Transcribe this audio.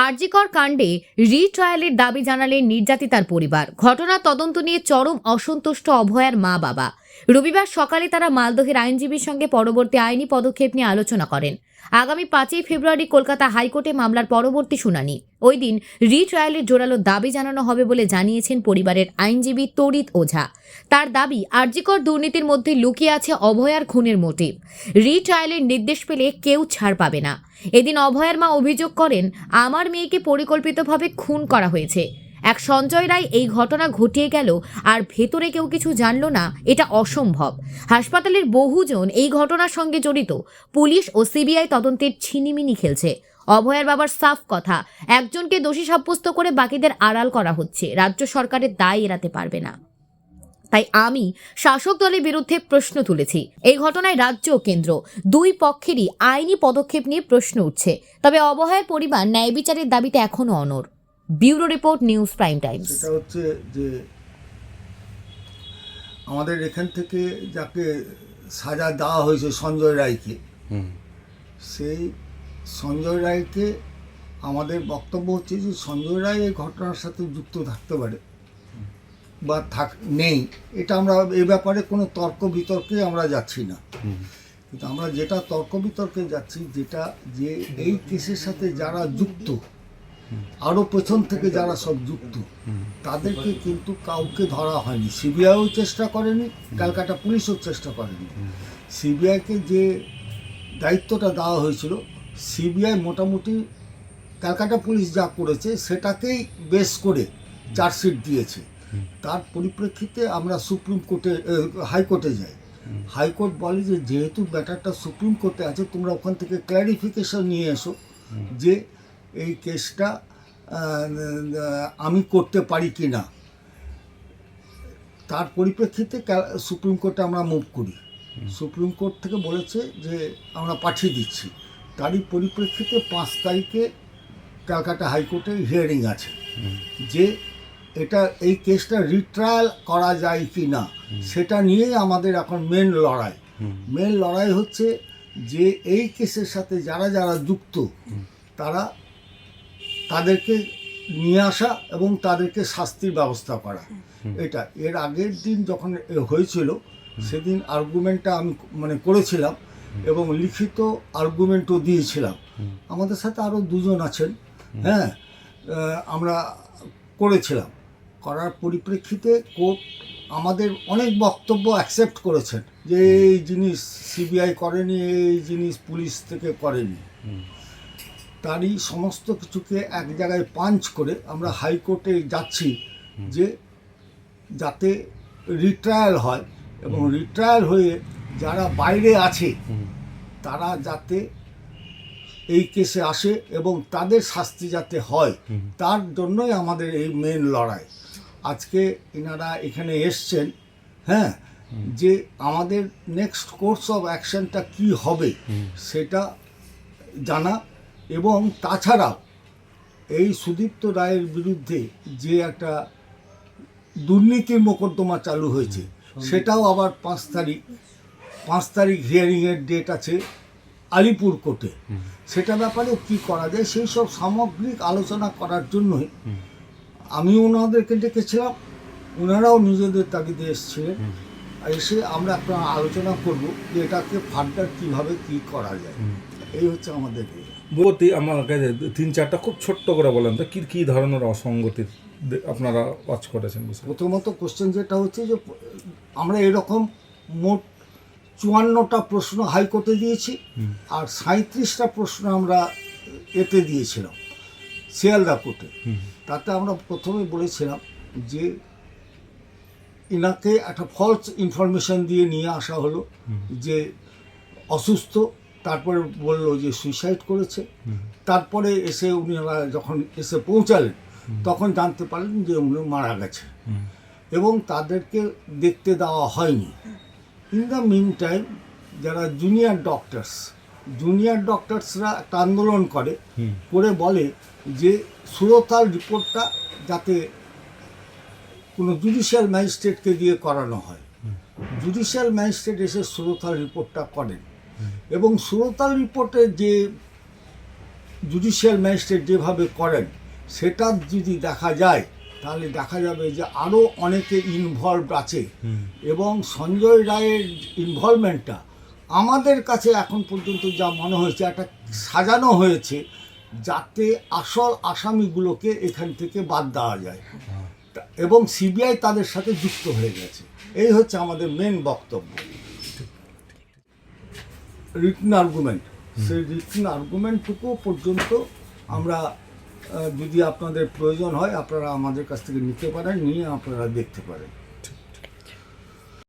আরজিকর কাণ্ডে রিট্রায়ালের দাবি জানালেন নির্যাতিতার পরিবার। ঘটনার তদন্ত নিয়ে চরম অসন্তুষ্ট অভয়ার মা বাবা। রবিবার সকালে তারা মালদহের আইনজীবীর সঙ্গে পরবর্তী আইনি পদক্ষেপ নিয়ে আলোচনা করেন। আগামী 5ই ফেব্রুয়ারি কলকাতা হাইকোর্টে মামলার পরবর্তী শুনানি। ওই দিন রিট্রায়ালের জোরালো দাবি জানানো হবে বলে জানিয়েছেন পরিবারের আইনজীবী তরিত ওঝা। তার দাবি, আরজিকর দুর্নীতির মধ্যে লুকিয়ে আছে অভয়ার খুনের মোটিভ। রিট্রায়ালের নির্দেশ পেলে কেউ ছাড় পাবে না। এদিন অভয়ার মা অভিযোগ করেন, আমার মেয়েকে পরিকল্পিতভাবে খুন করা হয়েছে। এক সঞ্জয় রায় এই ঘটনা ঘটিয়ে গেল আর ভেতরে কেউ কিছু জানল না, এটা অসম্ভব। হাসপাতালের বহুজন এই ঘটনার সঙ্গে জড়িত। পুলিশ ও সিবিআই তদন্তের ছিনিমিনি খেলছে। অভয়ার বাবার সাফ কথা, একজনকে দোষী সাব্যস্ত করে বাকিদের আড়াল করা হচ্ছে। রাজ্য সরকারের দায় এড়াতে পারবে না। তাই আমি শাসক দলের বিরুদ্ধে প্রশ্ন তুলেছি। এই ঘটনায় রাজ্য ও কেন্দ্র দুই পক্ষেরই আইনি পদক্ষেপ নিয়ে প্রশ্ন উঠছে। তবে অভয়ার পরিবার ন্যায় বিচারের দাবিতে এখনো অনড়। Bureau report, news prime Times. সেটা হচ্ছে যে আমাদের এখান থেকে যাকে সাজা দেওয়া হয়েছে সঞ্জয় রায়কে, সেই সঞ্জয় রায়কে আমাদের বক্তব্য হচ্ছে যে সঞ্জয় রায় এই ঘটনার সাথে যুক্ত থাকতে পারে বা নেই, এটা আমরা এ ব্যাপারে কোনো তর্ক বিতর্কে আমরা যাচ্ছি না। কিন্তু আমরা যেটা তর্ক বিতর্কে যাচ্ছি, যেটা যে এই কেসের সাথে যারা যুক্ত, আরও পেছন থেকে যারা সব যুক্ত, তাদেরকে কিন্তু কাউকে ধরা হয়নি। সিবিআইও চেষ্টা করেনি, ক্যালকাটা পুলিশও চেষ্টা করেনি। সিবিআইকে যে দায়িত্বটা দেওয়া হয়েছিল, সিবিআই মোটামুটি ক্যালকাটা পুলিশ যা করেছে সেটাকেই বেস করে চার্জশিট দিয়েছে। তার পরিপ্রেক্ষিতে আমরা সুপ্রিম কোর্টে, হাইকোর্টে যাই। হাইকোর্ট বলে যে যেহেতু ব্যাটারটা সুপ্রিম কোর্টে আছে, তোমরা ওখান থেকে ক্ল্যারিফিকেশন নিয়ে এসো যে এই কেসটা আমি করতে পারি কি না। তার পরিপ্রেক্ষিতে সুপ্রিম কোর্টে আমরা মুভ করি। সুপ্রিম কোর্ট থেকে বলেছে যে আমরা পাঠিয়ে দিচ্ছি। তারই পরিপ্রেক্ষিতে 5 তারিখে ক্যালকাটা হাইকোর্টে হিয়ারিং আছে যে এটা এই কেসটা রিট্রায়াল করা যায় কি না, সেটা নিয়েই আমাদের এখন মেন লড়াই হচ্ছে যে এই কেসের সাথে যারা যারা যুক্ত তাদেরকে নিয়ে আসা এবং তাদেরকে শাস্তির ব্যবস্থা করা। এটা এর আগের দিন যখন হয়েছিল, সেদিন আর্গুমেন্টটা আমি করেছিলাম এবং লিখিত আর্গুমেন্টও দিয়েছিলাম। আমাদের সাথে আরও 2 জন আছেন, হ্যাঁ, আমরা করেছিলাম। করার পরিপ্রেক্ষিতে কোর্ট আমাদের অনেক বক্তব্য অ্যাকসেপ্ট করেছেন যে এই জিনিস সিবিআই করেনি, এই জিনিস পুলিশ থেকে করেনি। তারই সমস্ত কিছুকে এক জায়গায় পাঞ্চ করে আমরা হাইকোর্টে যাচ্ছি যে যাতে রিট্রায়াল হয় এবং রিট্রায়াল হয়ে যারা বাইরে আছে তারা যাতে এই কেসে আসে এবং তাদের শাস্তি যাতে হয়, তার জন্যই আমাদের এই মেন লড়াই। আজকে এনারা এখানে এসছেন, হ্যাঁ, যে আমাদের নেক্সট কোর্স অফ অ্যাকশনটা কি হবে সেটা জানা, এবং তাছাড়াও এই সুদীপ্ত রায়ের বিরুদ্ধে যে একটা দুর্নীতির মোকদ্দমা চালু হয়েছে, সেটাও আবার 5 তারিখ হিয়ারিংয়ের ডেট আছে আলিপুর কোর্টে। সেটা ব্যাপারে কি করা যায় সেই সব সামগ্রিক আলোচনা করার জন্যই আমি ওনাদেরকে ডেকেছিলাম। ওনারাও নিজেদের তাগিদে এসেছিলেন। এসে আমরা একটা আলোচনা করব যে এটাকে ফার্দার কীভাবে কী করা যায়। এই হচ্ছে আমাদের বলতে আমাকে 3-4টা খুব ছোট্ট করে বলেন তো কী ধরনের অসঙ্গতি আপনারা ওয়াচ করেছেন। প্রথমত কোশ্চেন যেটা হচ্ছে যে আমরা এরকম মোট 54টা প্রশ্ন হাইকোর্টে দিয়েছি আর 37টা প্রশ্ন আমরা এতে দিয়েছিলাম শিয়ালদা কোর্টে। তাতে আমরা প্রথমে বলেছিলাম যে এনাকে একটা ফলস ইনফরমেশন দিয়ে নিয়ে আসা হলো যে অসুস্থ, তারপরে বললো যে সুইসাইড করেছে। তারপরে এসে উনারা যখন এসে পৌঁছালেন তখন জানতে পারলেন যে উনি মারা গেছে এবং তাদেরকে দেখতে দেওয়া হয়নি। ইন দ্য মিন টাইম যারা জুনিয়র ডক্টরসরা একটা আন্দোলন করে বলে যে সুরতাল রিপোর্টটা যাতে কোনো জুডিশিয়াল ম্যাজিস্ট্রেটকে দিয়ে করানো হয়। জুডিশিয়াল ম্যাজিস্ট্রেট এসে সুরতাল রিপোর্টটা করেন এবং সুরতাল রিপোর্টে যে জুডিশিয়াল ম্যাজিস্ট্রেট যেভাবে করেন সেটা যদি দেখা যায় তাহলে দেখা যাবে যে আরও অনেকে ইনভলভড আছে এবং সঞ্জয় রায়ের ইনভলভমেন্টটা আমাদের কাছে এখন পর্যন্ত যা মনে হয়েছে একটা সাজানো হয়েছে যাতে আসল আসামিগুলোকে এখান থেকে বাদ দেওয়া যায় এবং সিবিআই তাদের সাথে যুক্ত হয়ে গেছে। এই হচ্ছে আমাদের মেন বক্তব্য। রিটন আর্গুমেন্ট, সেই রিটন আর্গুমেন্টটুকু পর্যন্ত আমরা যদি আপনাদের প্রয়োজন হয় আপনারা আমাদের কাছ থেকে নিতে পারেন, নিয়ে আপনারা দেখতে পারেন।